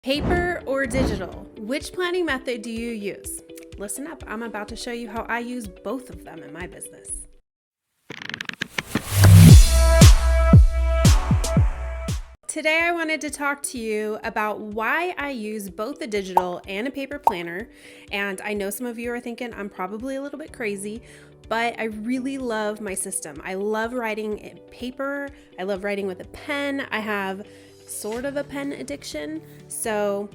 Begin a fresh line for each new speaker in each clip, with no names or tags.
Paper or digital? Which planning method do you use? Listen up, I'm about to show you how I use both of them in my business. Today I wanted to talk to you about why I use both a digital and a paper planner. And I know some of you are thinking I'm probably a little bit crazy, but I really love my system. I love writing in paper. I love writing with a pen. I have sort of a pen addiction. So,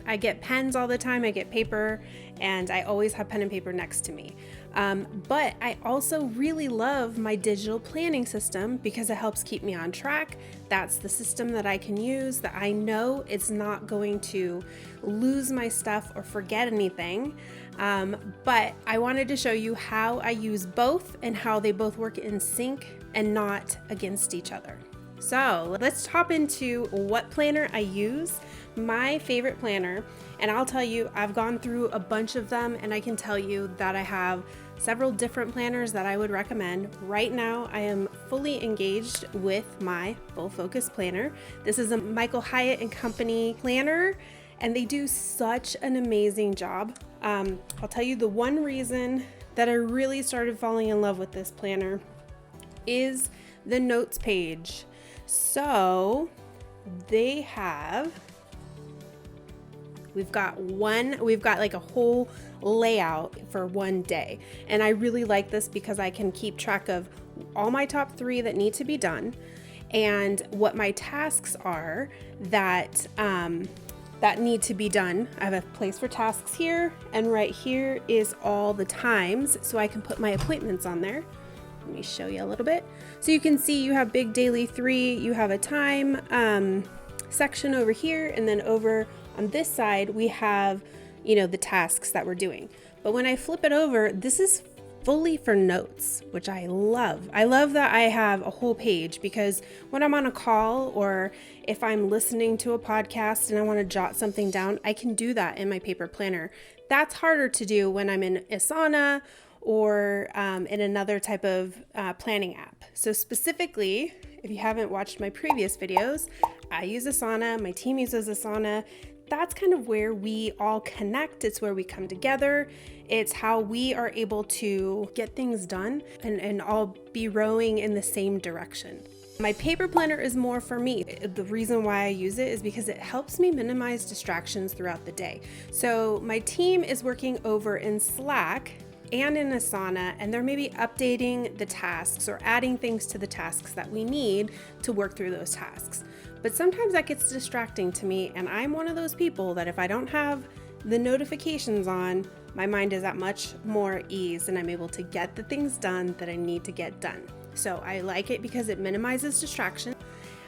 I get pens all the time, I get paper, and I always have pen and paper next to me. But I also really love my digital planning system because it helps keep me on track. That's the system that I can use that I know it's not going to lose my stuff or forget anything. But I wanted to show you how I use both and how they both work in sync and not against each other. So let's hop into what planner I use. My favorite planner, and I'll tell you, I've gone through a bunch of them, and I can tell you that I have several different planners that I would recommend. Right now, I am fully engaged with my Full Focus planner. This is a Michael Hyatt and Company planner, and they do such an amazing job. I'll tell you the one reason that I really started falling in love with this planner is the notes page. So we've got like a whole layout for one day. And I really like this because I can keep track of all my top 3 that need to be done and what my tasks are that need to be done. I have a place for tasks here, and right here is all the times, so I can put my appointments on there. Let me show you a little bit. So you can see you have big daily 3, you have a time section over here, and then over on this side we have, the tasks that we're doing. But when I flip it over, this is fully for notes, which I love. I love that I have a whole page because when I'm on a call or if I'm listening to a podcast and I want to jot something down, I can do that in my paper planner. That's harder to do when I'm in Asana or in another type of planning app. So specifically, if you haven't watched my previous videos, I use Asana, my team uses Asana. That's kind of where we all connect. It's where we come together. It's how we are able to get things done and all be rowing in the same direction. My paper planner is more for me. The reason why I use it is because it helps me minimize distractions throughout the day. So my team is working over in Slack and in Asana, and they're maybe updating the tasks or adding things to the tasks that we need to work through those tasks. But sometimes that gets distracting to me, and I'm one of those people that if I don't have the notifications on, my mind is at much more ease and I'm able to get the things done that I need to get done. So I like it because it minimizes distraction.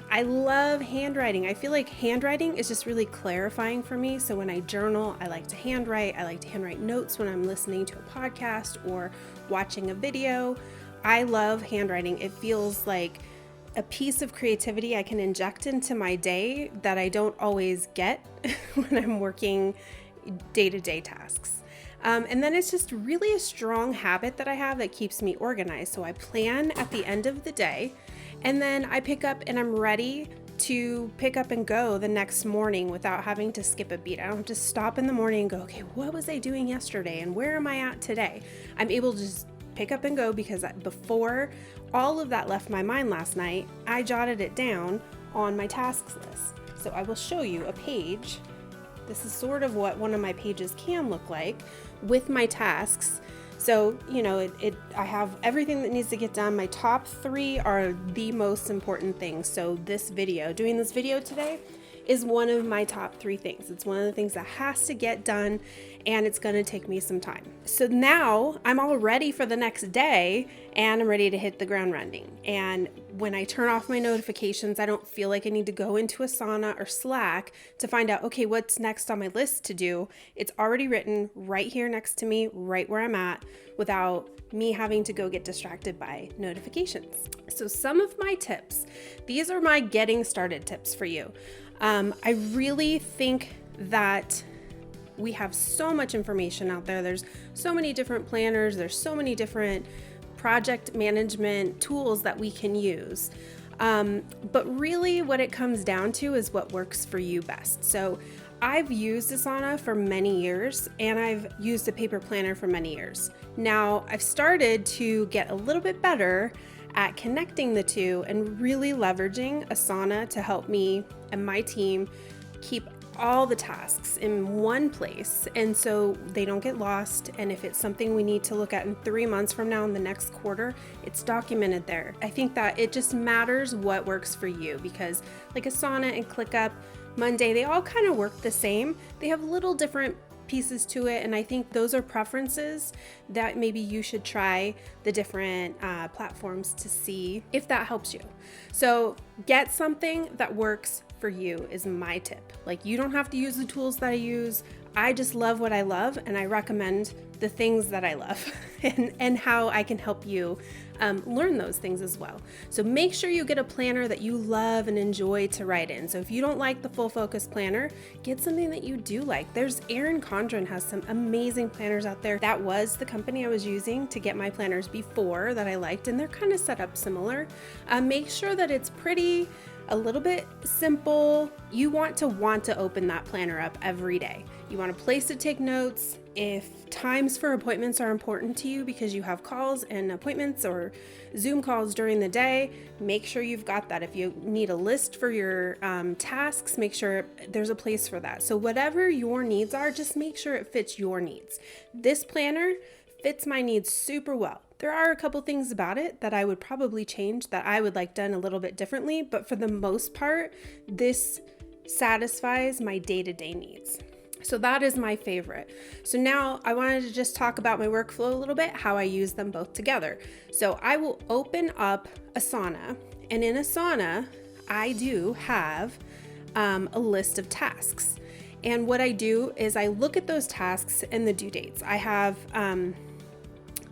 I love handwriting. I feel like handwriting is just really clarifying for me. So when I journal, I like to handwrite. I like to handwrite notes when I'm listening to a podcast or watching a video. I love handwriting. It feels like a piece of creativity I can inject into my day that I don't always get when I'm working day-to-day tasks. And then it's just really a strong habit that I have that keeps me organized. So I plan at the end of the day, and then I pick up and I'm ready to pick up and go the next morning without having to skip a beat. I don't have to stop in the morning and go, okay, what was I doing yesterday and where am I at today? I'm able to just pick up and go because before all of that left my mind last night, I jotted it down on my tasks list. So I will show you a page. This is sort of what one of my pages can look like with my tasks. So, I have everything that needs to get done. My top 3 are the most important things. So doing this video today is one of my top 3 things. It's one of the things that has to get done, and it's going to take me some time. So now I'm all ready for the next day and I'm ready to hit the ground running. And when I turn off my notifications, I don't feel like I need to go into Asana or Slack to find out, okay, what's next on my list to do. It's already written right here next to me, right where I'm at, without me having to go get distracted by notifications. So some of my tips, these are my getting started tips for you. I really think that we have so much information out there. There's so many different planners. There's so many different project management tools that we can use. But really what it comes down to is what works for you best. So I've used Asana for many years, and I've used a paper planner for many years. Now I've started to get a little bit better at connecting the two and really leveraging Asana to help me and my team keep all the tasks in one place, and so they don't get lost. And if it's something we need to look at in 3 months from now in the next quarter, it's documented there. I think that it just matters what works for you, because like Asana and ClickUp, Monday, they all kind of work the same. They have little different pieces to it, and I think those are preferences that maybe you should try the different platforms to see if that helps you. So get something that works for you is my tip. Like, you don't have to use the tools that I use. I just love what I love, and I recommend the things that I love and how I can help you learn those things as well. So make sure you get a planner that you love and enjoy to write in. So if you don't like the Full Focus planner, get something that you do like. There's Erin Condren has some amazing planners out there. That was the company I was using to get my planners before that I liked, and they're kind of set up similar. Make sure that it's pretty, a little bit simple. You want to open that planner up every day. You want a place to take notes. If times for appointments are important to you because you have calls and appointments or Zoom calls during the day, make sure you've got that. If you need a list for your tasks, make sure there's a place for that. So whatever your needs are, just make sure it fits your needs. This planner fits my needs super well. There are a couple things about it that I would probably change, that I would like done a little bit differently, but for the most part, this satisfies my day-to-day needs. So that is my favorite. So now I wanted to just talk about my workflow a little bit, how I use them both together. So I will open up Asana, and in Asana, I do have a list of tasks. And what I do is I look at those tasks and the due dates. I have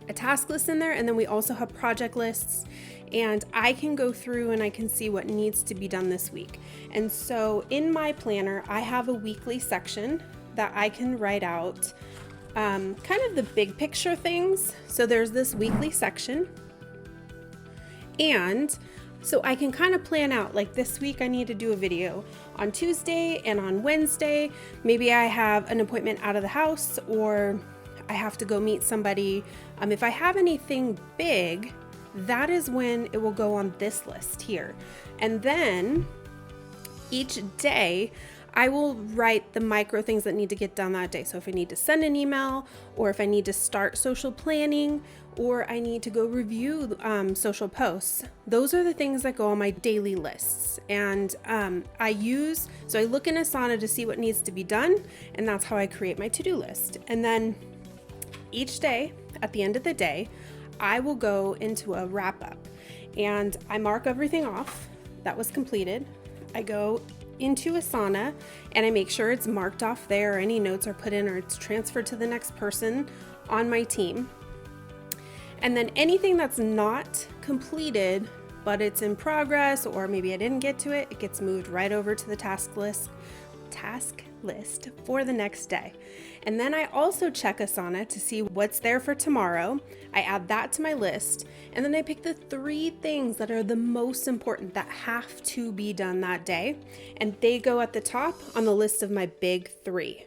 a task list in there, and then we also have project lists, and I can go through and I can see what needs to be done this week. And so in my planner, I have a weekly section that I can write out kind of the big picture things. So there's this weekly section, and so I can kind of plan out, like this week I need to do a video on Tuesday, and on Wednesday maybe I have an appointment out of the house, or I have to go meet somebody. If I have anything big, that is when it will go on this list here. And then each day I will write the micro things that need to get done that day. So if I need to send an email, or if I need to start social planning, or I need to go review social posts, those are the things that go on my daily lists. And so I look in Asana to see what needs to be done, and that's how I create my to-do list. And then each day, at the end of the day, I will go into a wrap up, and I mark everything off that was completed. I go into Asana and I make sure it's marked off there, or any notes are put in, or it's transferred to the next person on my team. And then anything that's not completed, but it's in progress, or maybe I didn't get to it, it gets moved right over to the task list for the next day. And then I also check Asana to see what's there for tomorrow. I add that to my list, and then I pick the 3 things that are the most important that have to be done that day, and they go at the top on the list of my big 3.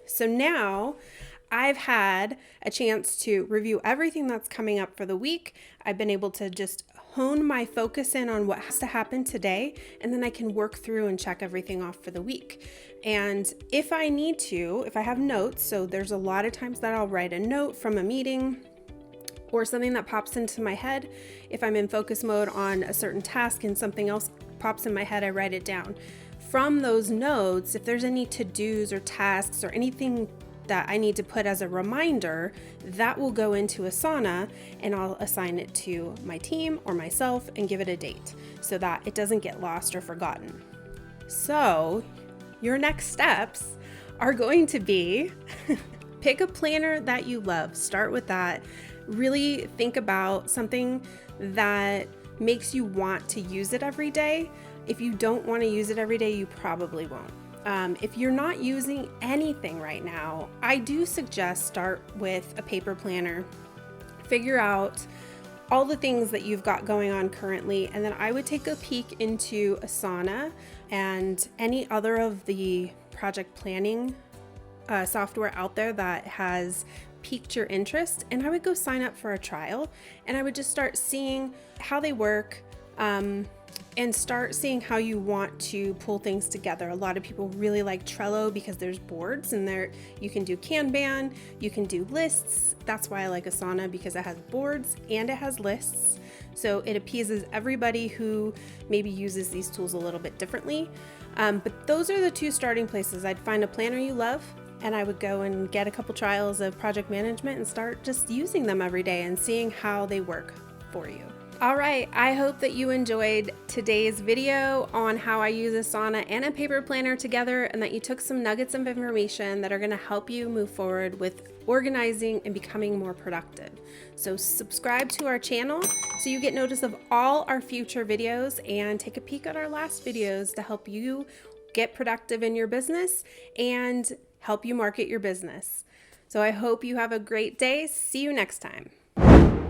So now I've had a chance to review everything that's coming up for the week. I've been able to just hone my focus in on what has to happen today, and then I can work through and check everything off for the week. And if I need to, if I have notes, so there's a lot of times that I'll write a note from a meeting or something that pops into my head. If I'm in focus mode on a certain task and something else pops in my head, I write it down. From those notes, if there's any to-dos or tasks or anything that I need to put as a reminder, that will go into Asana, and I'll assign it to my team or myself and give it a date so that it doesn't get lost or forgotten. So your next steps are going to be pick a planner that you love. Start with that. Really think about something that makes you want to use it every day. If you don't want to use it every day, you probably won't. If you're not using anything right now, I do suggest start with a paper planner. Figure out all the things that you've got going on currently, and then I would take a peek into Asana and any other of the project planning software out there that has piqued your interest, and I would go sign up for a trial, and I would just start seeing how they work, and start seeing how you want to pull things together. A lot of people really like Trello because there's boards, and there you can do Kanban, you can do lists. That's why I like Asana, because it has boards and it has lists. So it appeases everybody who maybe uses these tools a little bit differently. But those are the two starting places. I'd find a planner you love, and I would go and get a couple trials of project management and start just using them every day and seeing how they work for you. All right, I hope that you enjoyed today's video on how I use Asana and a paper planner together, and that you took some nuggets of information that are going to help you move forward with organizing and becoming more productive. So subscribe to our channel so you get notice of all our future videos, and take a peek at our last videos to help you get productive in your business and help you market your business. So I hope you have a great day. See you next time.